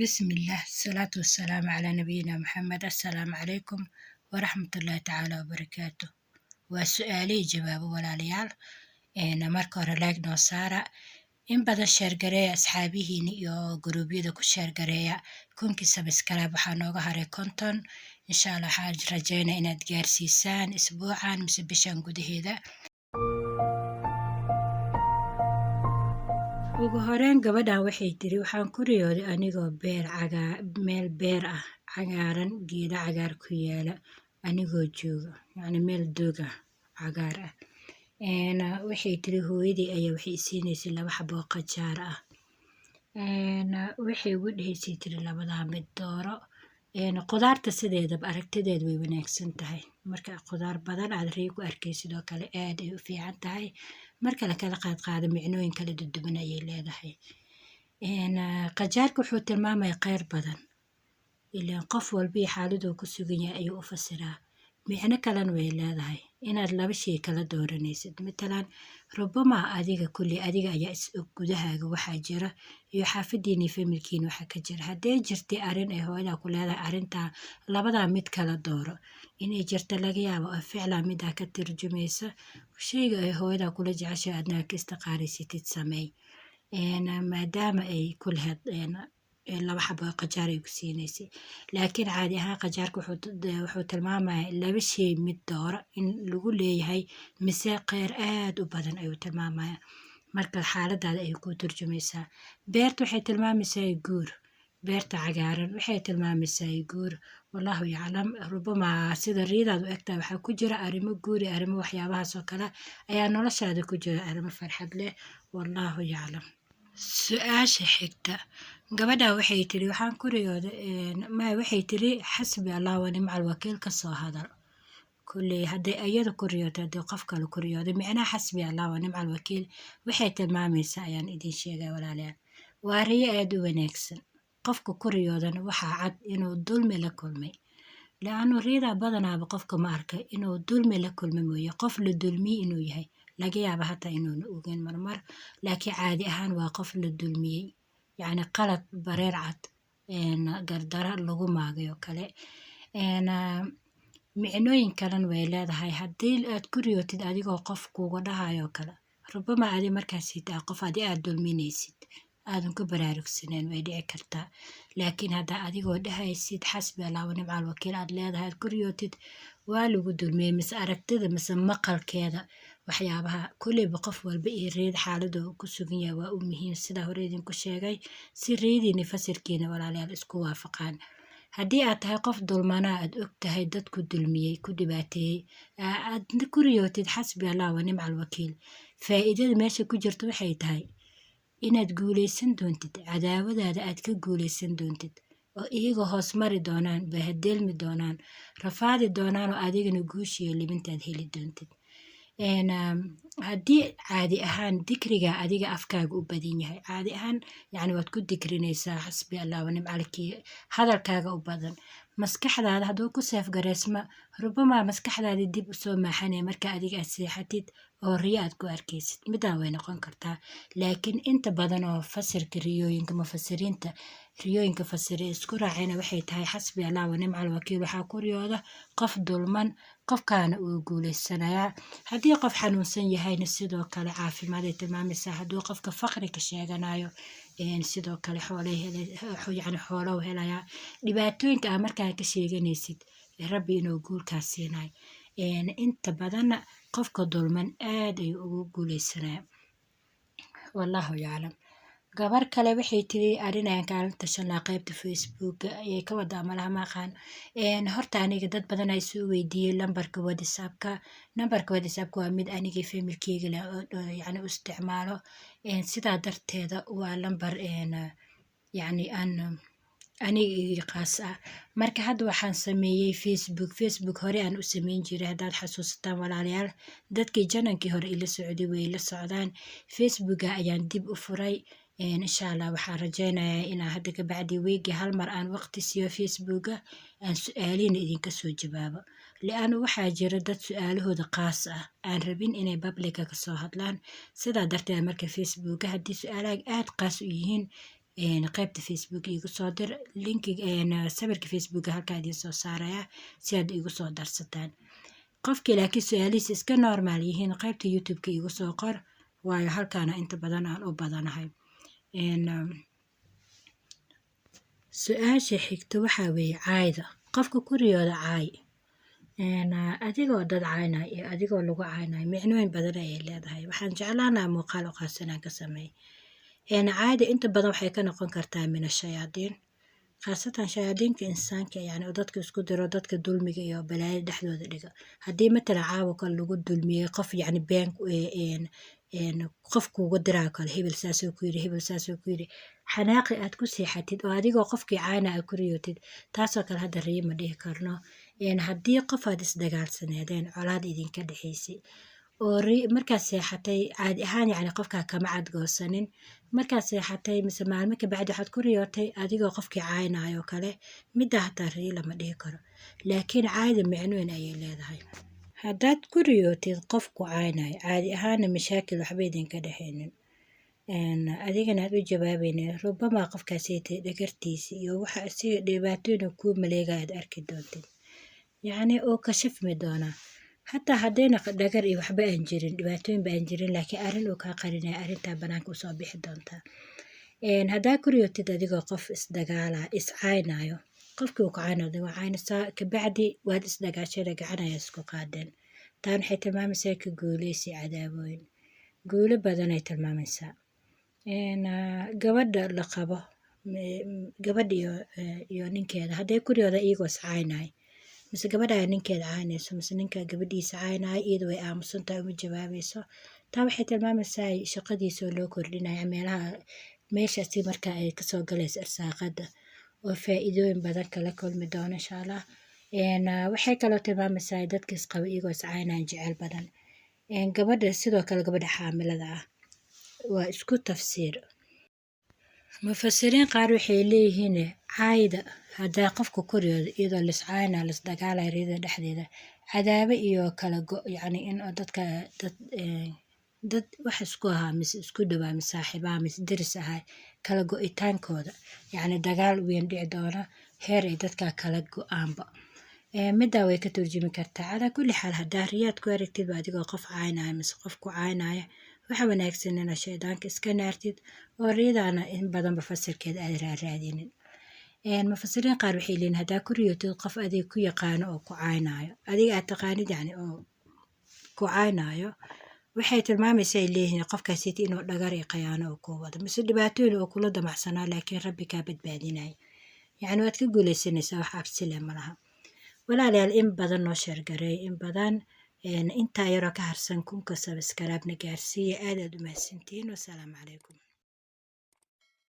بسم الله الصلاة والسلام على نبينا محمد. السلام عليكم ورحمة الله تعالى وبركاته. وسؤالي جواب ولا ليال marka hore like noo saara in badan sheergareeya asxaabihiin iyo guruubyada ku sheergareeya kunkii sabskaraab waxaa nooga haray konton insha allah waxaan rajeynaa inaad gaarsiisaan isbuucan mise bishan gudaheeda. ugu horeyn gabadhan waxay tiri waxaan ku riyooday anigoo meel beer ah cagaaran geeda cagaar ku yaala anigoo jooga yacni meel doog ah cagaar ah. waxay tiri hooyadii ayaa waxay siinaysay 2 xabo qajaar ah. waxay ugu dhahaysay tiri labadaa mid dooro. qudaarta sideedaba aragtideeda way wanaagsan tahay marka qudaar badan aad rii ku arkay sidoo kale aad ay u fiican tahay marka la kala qaado micnooyin kala duwan ayay leedahay. qajaarka wuxuu tilmaamayaa kheyr badan ilaan qof walba iyo xaaladuu ku sugan yahay ayuu u fasiraa. micno kalena way leedahay inaad 2 shay kala dooranaysid matalan rubama adiga ayaa is og gudahaaga waxaa jira iyo xaafadiina familkiina waxaa ka jira haddii jirtay arrin ay hooyadaa ku leedahay arrintaa labadaa mid kala dooro inay jirta laga yaabo oo ficlan midaa ka tarjumaysa shayga ay hooyadaa kula jeceshay aadna ka istiqaaraysatid sameey. maadaama ay ku lahayd 2 xabo qajaar ay ku siinaysay laakiin caadi ahaan qajaarka wuxuu tilmaamayaa 2 shay mid dooro in lagu leeyahay mise kheyr aad u badan ayuu tilmaamayaa marka xaaladaada ay ku turjumaysaa. beerta waxay tilmaamaysaa guur, beerta cagaaran waxay tilmaamaysaa guur. wallahu yaclam rubama sida riidaad u egtaa waxaa ku jira arrimo guuri arrimo waxyaabahaas oo kale ayaa noloshaada ku jira arrimo farxad leh wallahu yaclam. su-aasha xigta gabadha waxay tiri waxaan ku riyooday waxay tiri xasbi allah wa nimcal wakiil ka soo hadal kulley hadday ayada ku riyooday haddii qof kale ku riyooday micnaha xasbi allah wa nimcal wakiil waxay tilmaamaysaa ayaan idin sheegay walaalayaal waa riyo aad u wanaagsan. qofka ku riyoodana waxaa cad inuu dulmi la kulmay laanu riidaa badanaaba qofka ma arkay inuu dulmi la kulmay mooye qof la dulmiyey inuu yahay laga yaaba hataa inuuna ogeyn marmar laakiin caadi ahaan waa qof la dulmiyey yacni qalad bareer cad gardara lagu maagay oo kale. micnooyin kalena way leedahay haddii aad ku riyootid adigoo qof kuuga dhahayo kale rubama adi markaas hitaa qof aad dulminaysid aadan ku baraarugsaneen way dhici kartaa laakiin haddaa adigoo dhahaysid xasbi allah wa nimcal wakiil aad leedahay aad ku riyootid waa lagu dulmiyey mise aragtida mise maqalkeeda waxyaabaha kulleyba qof walba iyo reed xaalada ku sugan yahay waa u muhiim sidaa hore idinku sheegay si reediina fasirkiina walaalayaal isku waafaqaan. haddii aad tahay qof dulmanaa aad og tahay dadku dulmiyey ku dhibaateeyey aad ku riyootid xasbi allah wa nimcal wakiil faa'iidada meesha ku jirta waxay tahay inaad guulaysan doontid cadaawadaada aad ka guulaysan doontid oo iyaga hoos mari doonaan bahadeelmi doonaan rafaadi doonaan oo adigana guushiyo libintaad heli doontid. haddii caadi ahaan dikriga adiga afkaaga u badan yahay caadi ahaan yacni waad ku dikrinaysaa xasbi allah wa nimcalkii hadalkaaga u badan maskaxdaada hadduu ku seefgareysma rubama maskaxdaada dib usoo maaxanaya marka adiga aad seexatid oo riyo aad ku arkaysid midaan way noqon kartaa laakiin inta badan oo fasirka riyooyinka mufasiriinta riyooyinka fasire isku raacayna waxay tahay xasbi allah wa nimcal wakiil waxaa ku riyooda qof dulman qofkaana uu guulaysanayaa. haddii qof xanuunsan yahayna sidoo kale caafimaad ay tilmaamaysaa hadduu qofka faqri ka sheeganayo sidoo kale xoolow helayaa dhibaatooyinka aa markaa ka sheeganaysid rabbi inuu guulkaas siinayo. inta badanna qofka dulman aad ayuu ugu guulaysanaya wallahu yaclam. gabar kale waxay tiri arrin ayaan kaalin tashan lahaa qaybta facebook ayay ka wadaa malaha maaqaan horta aniga dad badan ay soo weydiiyey nambarka whatsappka waa mid anigii familkeyga leh yacni u isticmaalo sidaa darteeda waa lambar yacni aan aniga qaas ah marka hadda waxaan sameeyey facebook hore aan u sameyn jiray haddaad xasuusataan walaalayaal dadkii janankii hore ila socday way la socdaan facebooka ayaan dib u furay insha allah waxaan rajeynayaa inaan hadda ka bacdi weegi hal mar aan waqti siiyo facebooka aan su-aaliina idinka soo jawaabo li'aanu waxaa jira dad su-aalahooda qaas ah aan rabin inay publica kasoo hadlaan sidaa darteed marka facebooka haddii su-aalaha aad qaas u yihiin qaybta Facebook igu soo dir linkiga sawirka Facebook halkaa idiin soo saaraya si aad igu soo darsataan. qofkii laakiin su-aalihiisa iska normaal yihiin qaybta YouTube-ka igu soo qor, waayo halkaana inta badan aan u badanahay. su-aasha xigta waxaa weeye caayda. qofka ku riyooda caay, adigoo dad caynaya iyo adigoo lagu caynayo micnooyin badan ayay leedahay. waxaan jeclaanaa muuqaal u qaas inaan ka sameey. caayda inta badan waxay ka noqon kartaa min ashayaadiin, khaasatan shayaadiinka insaanka, yani dadka isku diro, dadka dulmiga iyo balaayada dhexdooda dhiga. haddii matalan caawa kale lagu dulmiyey qof, yani been qof kuuga diraa kale, hebel saasoo ku yiri, hebel saasoo ku yiri, xanaaqi aad ku seexatid oo adigoo qofkii cayna aad ku riyootid, taasoo kale hadda riyo ma dhihi karno. haddii qof aad isdagaalsaneedeen, colaad idinka dhexaysay, oo markaad seexatay caadi ahaan, yani qofkaa kama cadgoosanin, markaad seexatay mise maalmo kabacdi waxaad ku riyootay adigoo qofkii caynayo kale, middaa hataa riyo lama dhihi karo. laakiin caayda micnooyin ayay leedahay. haddaad ku riyootid qofku caynayo, caadi ahaana mashaakil waxba idinka dhexaynin, adigana aad u jawaabaynin, rubamaa qofkaasaytay dhagartiisi iyo waxa asiga dhibaatooyin kuu maleegaya aad arki doontid, yacni oo kashifmi doonaa. hataa haddayna dhagar iyo waxba aan jirin, dhibaatooyin ba aan jirin, laakiin arrin uu kaa qarinaya, arrintaa banaanka usoo bixi doontaa. haddaa ku riyootid adigoo qof isdagaala iscaynayo, qofkii uu ku caynayo adigoo caynaysaa, kabacdi waad isdagaasheen, gacan ayaa isku qaadeen, taan waxay tilmaamaysaa ka guuleysi cadaabooyin, guulo badanay tilmaamaysaa. gabadha la qabo, gabadha iyo ninkeeda hadday ku riyooda iyagoo iscaynay, mise gabadha ninkeeda caynayso, mise ninka gabadhiisa caynaya, iyada way aamusantahay uma jawaabayso, taa waxay tilmaamaysaa shaqadiisa oo loo kordhinaya, meeshaasi markaa ay kasoo galayso irsaaqada oo faa'iidooyin badan kala kulmi doono insha allah. waxay kaloo tilmaamaysaa dadka isqaba iyagoo iscaynayan jecel badan. gabadha sidoo kale gabadha xaamilada ah waa isku tafsiir. mufasiriin qaar waxay leeyihiin caayda haddaa qofka ku riyoodo iyadoo liscaynaa lisdagaalaya riyada dhexdeeda, cadaabe iyo kala go, yani in dad wax isku ahaa mise isku dhawaa mise saaxiibaha mise deris ahaa kala go-itaankooda, yani dagaal weyn dhici doona, heer ay dadkaa kala go-aanba. middaa way ka turjumi kartaa. calaa kulli xaal haddaa riyaad ku aragtid ba adigoo qof caynaya mise qof ku caynaya, waxa wanaagsan inaad shaydaanka iska naartid oo riyadaana in badanba fasirkeeda aad raadinin. mufasiriin qaar waxay leeyihin haddaa ku riyootid qof adiga ku yaqaano oo ku caynayo, adiga aad taqaanid yani oo ku caynayo, waxay tilmaamaysaa ay leeyihiin qofkaasiti inuu dhagar iyo khiyaano oo ku wado, mise dhibaatooyin oo kula damacsanaa laakiin rabbi kaa badbaadinaya, yani waad ka guuleysanaysaa, wax cabsile ma laha. walaalayaal in badan noo sheergareey, in badan intaa yaroo ka harsan kunka sabskaraabna gaarsiiya, aad u mahadsantihiin. wasalaamu calaykum.